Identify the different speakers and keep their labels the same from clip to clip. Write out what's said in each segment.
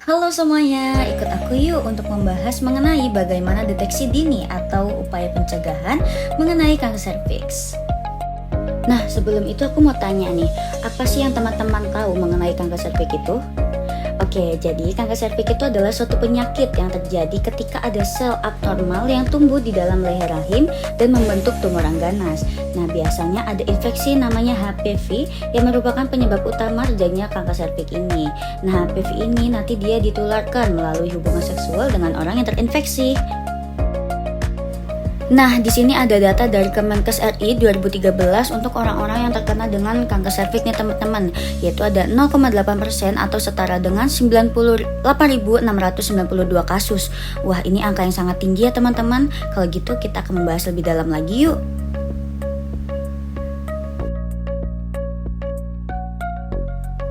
Speaker 1: Halo semuanya, ikut aku yuk untuk membahas mengenai bagaimana deteksi dini atau upaya pencegahan mengenai kanker serviks. Nah, sebelum itu aku mau tanya nih, apa sih yang teman-teman tahu mengenai kanker serviks itu? Oke, jadi kanker serviks itu adalah suatu penyakit yang terjadi ketika ada sel abnormal yang tumbuh di dalam leher rahim dan membentuk tumor ganas. Nah, biasanya ada infeksi namanya HPV yang merupakan penyebab utama terjadinya kanker serviks ini. Nah, HPV ini nanti dia ditularkan melalui hubungan seksual dengan orang yang terinfeksi. Nah, di sini ada data dari Kemenkes RI 2013 untuk orang-orang yang terkena dengan kanker serviks nih teman-teman, yaitu ada 0,8% atau setara dengan 98.692 kasus. Wah, ini angka yang sangat tinggi ya teman-teman. Kalau gitu kita akan membahas lebih dalam lagi yuk.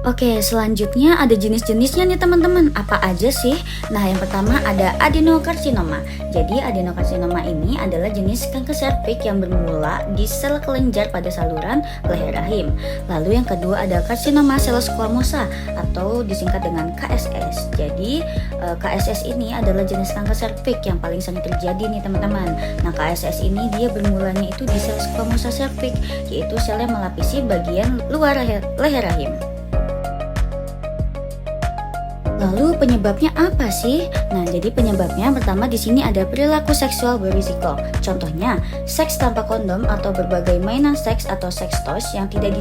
Speaker 1: Oke, selanjutnya ada jenis-jenisnya nih teman-teman. Apa aja sih? Nah, yang pertama ada adenokarsinoma. Jadi adenokarsinoma ini adalah jenis kanker serviks yang bermula di sel kelenjar pada saluran leher rahim. Lalu yang kedua ada karsinoma sel squamosa atau disingkat dengan KSS. Jadi KSS ini adalah jenis kanker serviks yang paling sering terjadi nih teman-teman. Nah, KSS ini dia bermulanya itu di sel squamosa serviks, yaitu sel yang melapisi bagian luar leher rahim. Lalu penyebabnya apa sih? Nah, jadi penyebabnya pertama di sini ada perilaku seksual berisiko. Contohnya, seks tanpa kondom atau berbagai mainan seks atau seks toys yang tidak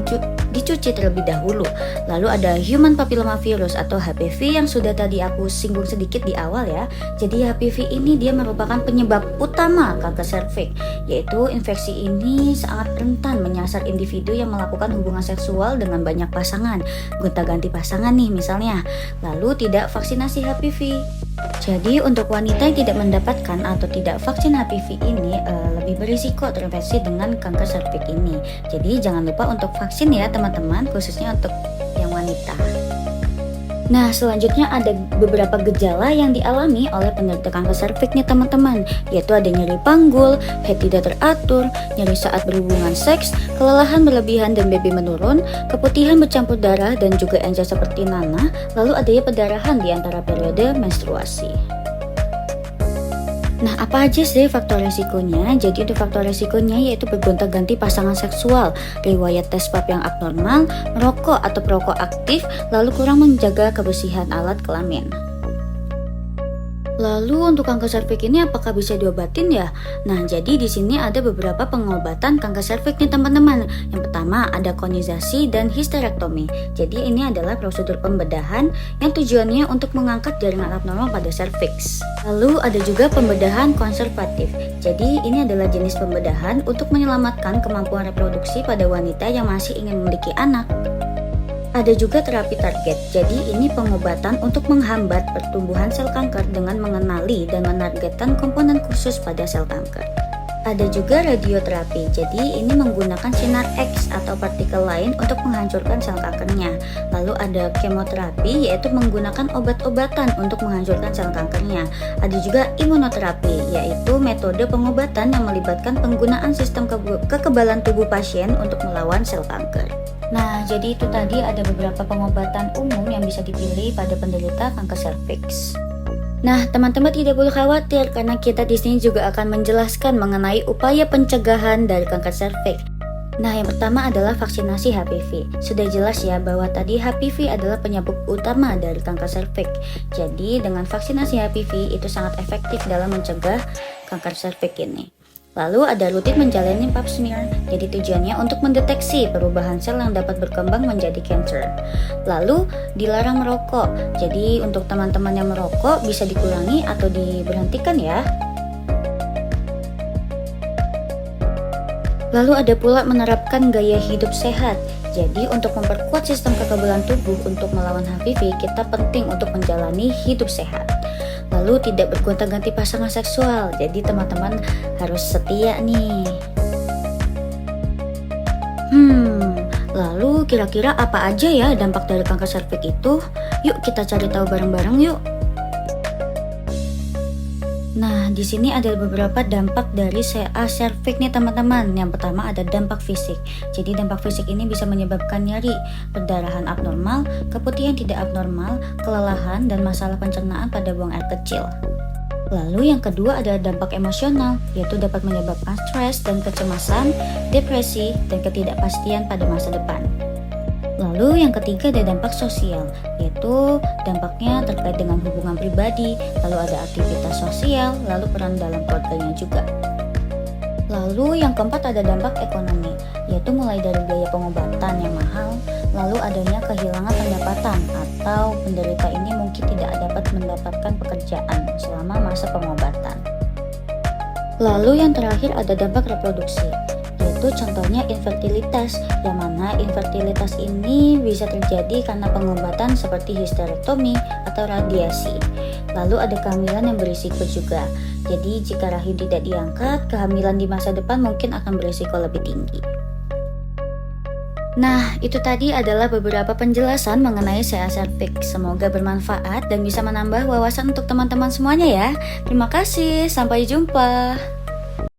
Speaker 1: dicuci terlebih dahulu. Lalu ada human papillomavirus atau HPV yang sudah tadi aku singgung sedikit di awal ya. Jadi HPV ini dia merupakan penyebab utama kanker serviks, yaitu infeksi ini sangat rentan menyasar individu yang melakukan hubungan seksual dengan banyak pasangan, gonta-ganti pasangan nih misalnya. Lalu tidak vaksinasi HPV. Jadi untuk wanita yang tidak mendapatkan atau tidak vaksin HPV ini lebih berisiko terinfeksi dengan kanker serviks ini. Jadi jangan lupa untuk vaksin ya teman-teman, khususnya untuk yang wanita. Nah, selanjutnya ada beberapa gejala yang dialami oleh penderita kanker serviks nih teman-teman, yaitu ada nyeri panggul, haid tidak teratur, nyeri saat berhubungan seks, kelelahan berlebihan dan BB menurun, keputihan bercampur darah dan juga encer seperti nanah, lalu adanya pendarahan di antara periode menstruasi. Nah, apa aja sih faktor resikonya? Jadi untuk faktor resikonya yaitu bergonta-ganti pasangan seksual, riwayat tes pap yang abnormal, merokok atau perokok aktif, lalu kurang menjaga kebersihan alat kelamin. Lalu untuk kanker serviks ini apakah bisa diobatin ya? Nah, jadi di sini ada beberapa pengobatan kanker serviks nih teman-teman. Yang pertama ada konisasi dan histerektomi. Jadi ini adalah prosedur pembedahan yang tujuannya untuk mengangkat jaringan abnormal pada serviks. Lalu ada juga pembedahan konservatif. Jadi ini adalah jenis pembedahan untuk menyelamatkan kemampuan reproduksi pada wanita yang masih ingin memiliki anak. Ada juga terapi target, jadi ini pengobatan untuk menghambat pertumbuhan sel kanker dengan mengenali dan menargetkan komponen khusus pada sel kanker. Ada juga radioterapi, jadi ini menggunakan sinar X atau partikel lain untuk menghancurkan sel kankernya. Lalu ada kemoterapi, yaitu menggunakan obat-obatan untuk menghancurkan sel kankernya. Ada juga imunoterapi, yaitu metode pengobatan yang melibatkan penggunaan sistem kekebalan tubuh pasien untuk melawan sel kanker. Nah, jadi itu tadi ada beberapa pengobatan umum yang bisa dipilih pada penderita kanker serviks. Nah, teman-teman tidak perlu khawatir karena kita di sini juga akan menjelaskan mengenai upaya pencegahan dari kanker serviks. Nah, yang pertama adalah vaksinasi HPV. Sudah jelas ya bahwa tadi HPV adalah penyebab utama dari kanker serviks. Jadi, dengan vaksinasi HPV itu sangat efektif dalam mencegah kanker serviks ini. Lalu ada rutin menjalani pap smear, jadi tujuannya untuk mendeteksi perubahan sel yang dapat berkembang menjadi kanker. Lalu dilarang merokok, jadi untuk teman-teman yang merokok bisa dikurangi atau diberhentikan ya. Lalu ada pula menerapkan gaya hidup sehat. Jadi untuk memperkuat sistem kekebalan tubuh untuk melawan HPV, kita penting untuk menjalani hidup sehat. Lalu tidak bergonta-ganti pasangan seksual, jadi teman-teman harus setia nih. Lalu kira-kira apa aja ya dampak dari kanker serviks itu? Yuk kita cari tahu bareng-bareng yuk. Nah, di sini ada beberapa dampak dari CA cervix nih teman-teman. Yang pertama ada dampak fisik. Jadi dampak fisik ini bisa menyebabkan nyeri, perdarahan abnormal, keputihan tidak abnormal, kelelahan, dan masalah pencernaan pada buang air kecil. Lalu yang kedua ada dampak emosional, yaitu dapat menyebabkan stres dan kecemasan, depresi, dan ketidakpastian pada masa depan. Lalu yang ketiga ada dampak sosial, yaitu dampaknya terkait dengan hubungan pribadi, lalu ada aktivitas sosial, lalu peran dalam keluarganya juga. Lalu yang keempat ada dampak ekonomi, yaitu mulai dari biaya pengobatan yang mahal, lalu adanya kehilangan pendapatan atau penderita ini mungkin tidak dapat mendapatkan pekerjaan selama masa pengobatan. Lalu yang terakhir ada dampak reproduksi, yaitu contohnya infertilitas, yang mana infertilitas ini bisa terjadi karena pengobatan seperti histerektomi atau radiasi. Lalu ada kehamilan yang berisiko juga. Jadi jika rahim tidak diangkat, kehamilan di masa depan mungkin akan berisiko lebih tinggi. Nah, itu tadi adalah beberapa penjelasan mengenai CA cervix. Semoga bermanfaat dan bisa menambah wawasan untuk teman-teman semuanya ya. Terima kasih, sampai jumpa.